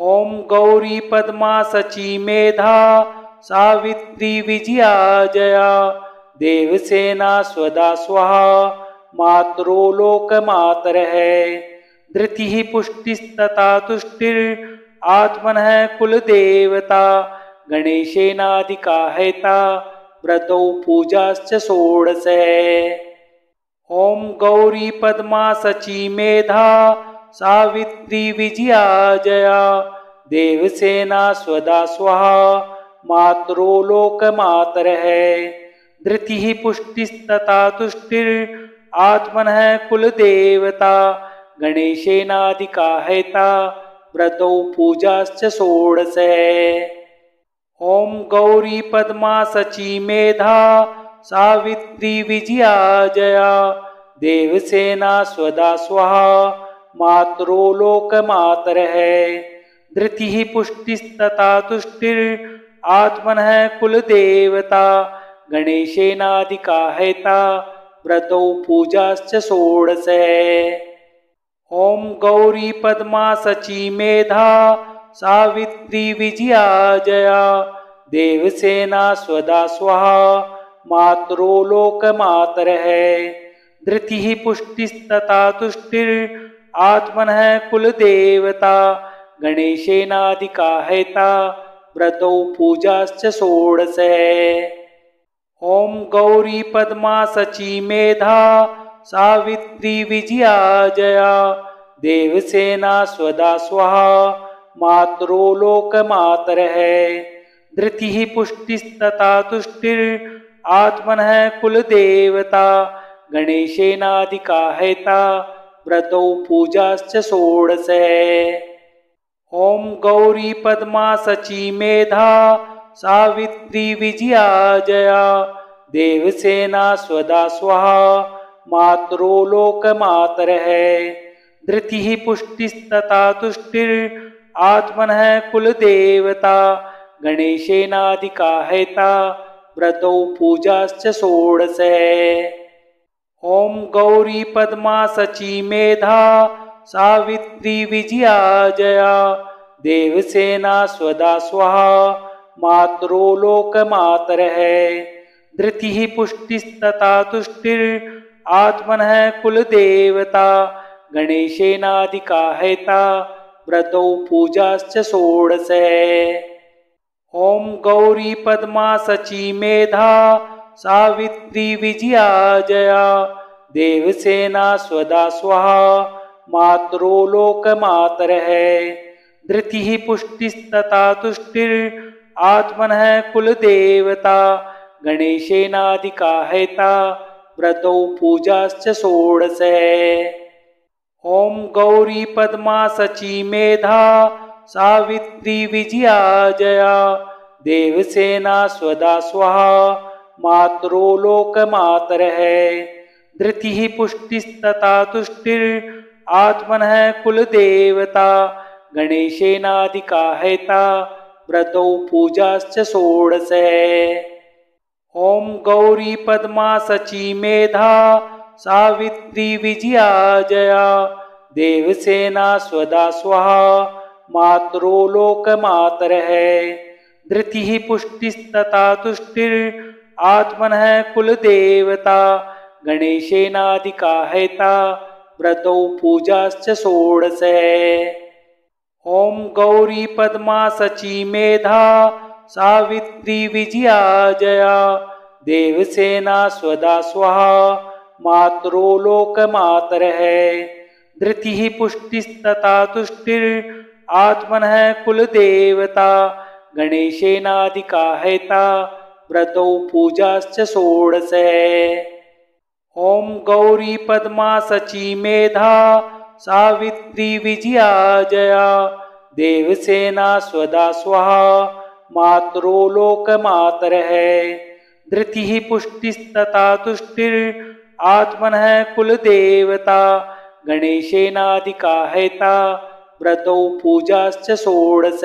ॐ गौरी पद्मा सची मेधा सावित्री विजया जया देवसेना स्वदा स्वाहा मातरो लोकमातरः धृतिः पुष्टिस्तथा तुष्टिर् आत्मनः कुलदेवता गणेशेनाधिका हेता व्रतौ पूजाश्च षोडश। ॐ गौरी पद्मा सची मेधा सावित्री विजया जया देवसेना स्वदा स्वाहा मातरो लोकमातरः धृतिः पुष्टिस्तथा तुष्टिर् आत्मनः कुलदेवता गणेशेनाधिका हेता व्रतौ पूजाश्च षोडश। ॐ गौरी पद्मा सची मेधा सावित्री विजया जया देवसेना स्वदा स्वाहा मातरो लोकमातरः धृतिः पुष्टिस्तथा तुष्टिर् आत्मनः कुलदेवता गणेशेनाधिका हेता व्रतौ पूजाश्च षोडश। ॐ गौरी पद्मा सची मेधा सावित्री विजया जया देवसेना स्वदा स्वाहा मातरो लोकमातरः धृतिः पुष्टिस्तथा तुष्टिर् आत्मनः कुलदेवता गणेशेनाधिका हेता व्रतौ पूजाश्च षोडश। ॐ गौरी पद्मा सची मेधा सावित्री विजया जया देवसेना स्वदा स्वाहा मातरो लोकमातरः धृतिः पुष्टिस्तथा तुष्टिर् आत्मनः कुलदेवता गणेशेनाधिका हेता व्रतौ पूजाश्च षोडश। ॐ गौरी पद्मा सची मेधा सावित्री विजया जया देवसेना स्वदा स्वाहा मातरो लोकमातरः धृतिः पुष्टिस्तथा तुष्टिर् आत्मनः कुलदेवता गणेशेनाधिका हेता व्रतौ पूजाश्च षोडश। ॐ गौरी पद्मा सची मेधा सावित्री विजया जया देवसेना स्वदा स्वाहा मातरो लोकमातरः धृतिः पुष्टिस्तथा तुष्टिर् आत्मनः कुलदेवता गणेशेनाधिका हेता व्रतौ पूजाश्च षोडश। ॐ गौरी पद्मा सची मेधा सावित्री विजया जया देवसेना स्वदा स्वाहा मातरो लोकमातरः धृतिः पुष्टिस्तथा तुष्टिर् आत्मनः कुलदेवता गणेशेनाधिका हेता व्रतौ पूजाश्च षोडश। ॐ गौरी पद्मा सची मेधा सावित्री विजया जया देवसेना स्वदा स्वाहा मातरो लोकमातरः धृतिः पुष्टिस्तथा तुष्टिर् आत्मनः कुलदेवता गणेशेनाधिका हेता व्रतौ पूजाश्च षोडश। ॐ गौरी पद्मा सची मेधा सावित्री विजया जया देवसेना स्वदा स्वाहा मातरो लोकमातरः धृतिः पुष्टिस्तथा तुष्टिर् आत्मनः कुलदेवता गणेशेनाधिका हेता व्रतौ पूजाश्च षोडश। ॐ गौरी पद्मा सची मेधा सावित्री विजया जया देवसेना स्वदा स्वाहा मातरो लोकमातरः धृतिः पुष्टिस्तथा तुष्टिर् आत्मनः कुलदेवता गणेशेनाधिका हेता व्रतौ पूजाश्च षोडश। ॐ गौरी पद्मा सची मेधा सावित्री विजया जया देवसेना स्वदा स्वाहा मातरो लोकमातरः धृतिः पुष्टिस्तथा तुष्टिर् आत्मनः कुलदेवता गणेशेनाधिका हेता व्रतौ पूजाश्च षोडश।